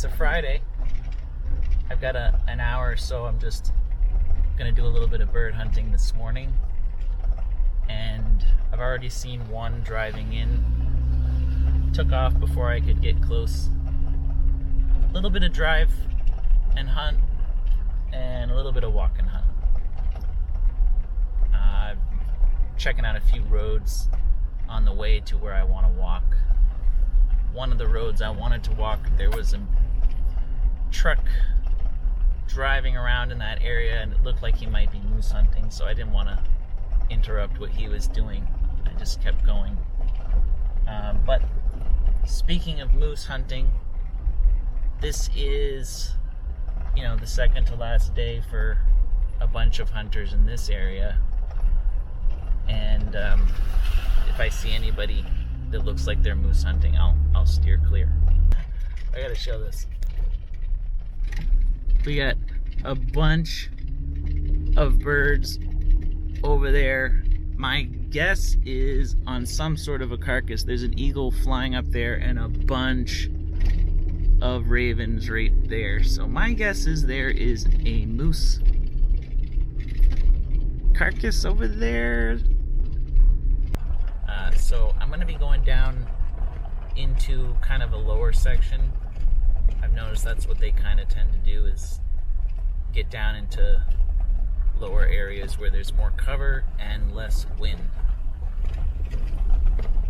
it's a Friday. I've got an hour or so. I'm just gonna do a little bit of bird hunting this morning, and I've already seen one driving in. Took off before I could get close. A little bit of drive and hunt, and a little bit of walk and hunt. Checking out a few roads on the way to where I want to walk. One of the roads I wanted to walk, there was a truck driving around in that area, and it looked like he might be moose hunting, so I didn't want to interrupt what he was doing. I just kept going. But speaking of moose hunting, this is, the second to last day for a bunch of hunters in this area. And if I see anybody that looks like they're moose hunting, I'll steer clear. I gotta show this. We got a bunch of birds over there. My guess is on some sort of a carcass. There's an eagle flying up there and a bunch of ravens right there. So my guess is there is a moose carcass over there. So I'm going to be going down into kind of a lower section. I've noticed that's what they kind of tend to do, is get down into lower areas where there's more cover and less wind.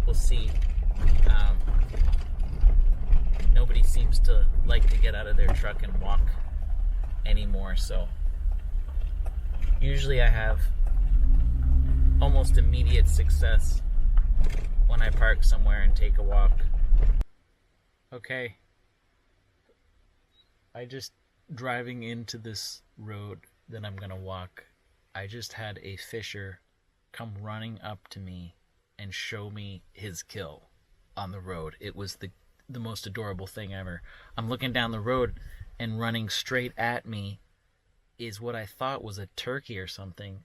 We'll see. Nobody seems to like to get out of their truck and walk anymore, so usually I have almost immediate success when I park somewhere and take a walk. Okay, driving into this road that I'm gonna walk, I just had a fisher come running up to me and show me his kill on the road. It was the most adorable thing ever. I'm looking down the road, and running straight at me is what I thought was a turkey or something,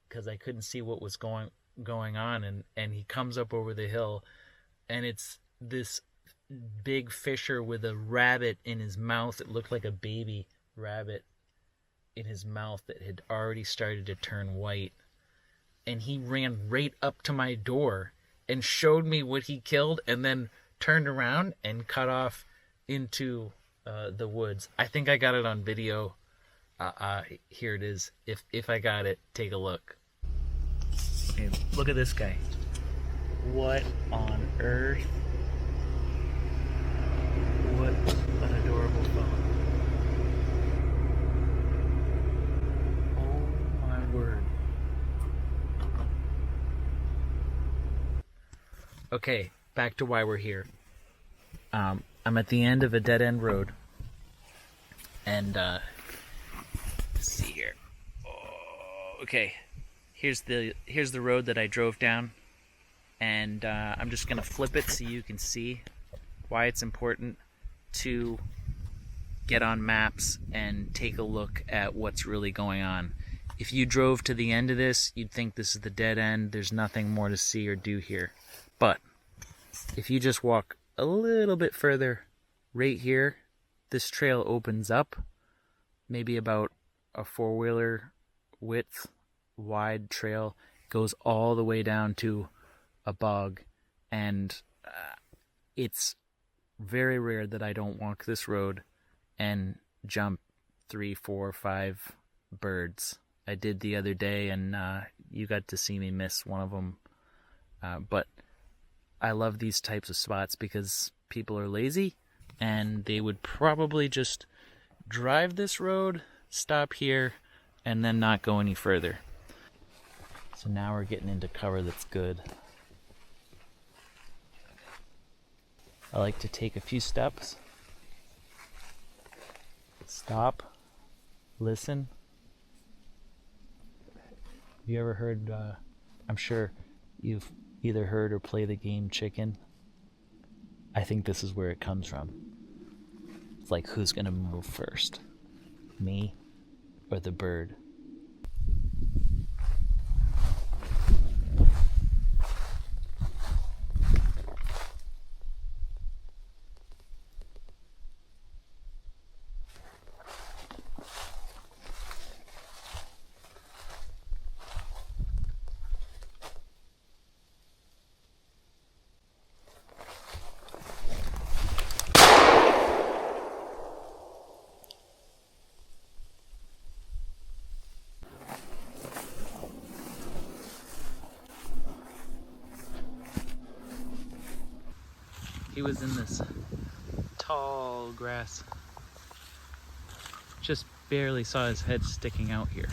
because I couldn't see what was going on, and he comes up over the hill, and it's this big fisher with a rabbit in his mouth. It looked like a baby rabbit in his mouth that had already started to turn white, and he ran right up to my door and showed me what he killed, and then turned around and cut off into the woods. I think I got it on video. Here it is. If I got it, take a look. Okay, look at this guy. What on earth? What an adorable fellow. Oh my word. Okay, back to why we're here. I'm at the end of a dead-end road, and let's see here. Oh, okay. Here's the road that I drove down, and I'm just gonna flip it so you can see why it's important to get on maps and take a look at what's really going on. If you drove to the end of this, you'd think this is the dead end. There's nothing more to see or do here. But if you just walk a little bit further, right here, this trail opens up, maybe about a four-wheeler width wide trail, goes all the way down to a bog, and it's very rare that I don't walk this road and jump 3, 4, 5 birds. I did the other day, and you got to see me miss one of them. But I love these types of spots because people are lazy, and they would probably just drive this road, stop here, and then not go any further. So now we're getting into cover that's good. I like to take a few steps, stop, listen. Have you ever heard, I'm sure you've either heard or play the game Chicken. I think this is where it comes from. It's like, who's gonna move first? Me or the bird? He was in this tall grass. Just barely saw his head sticking out here.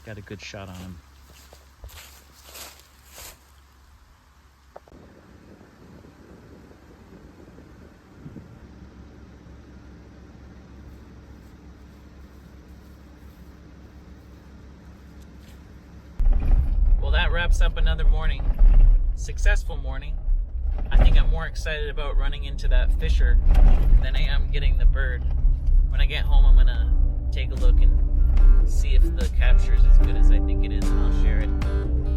Got a good shot on him. Well, that wraps up another morning. Successful morning. I think I'm more excited about running into that fisher than I am getting the bird. When I get home, I'm gonna take a look and see if the capture is as good as I think it is, and I'll share it.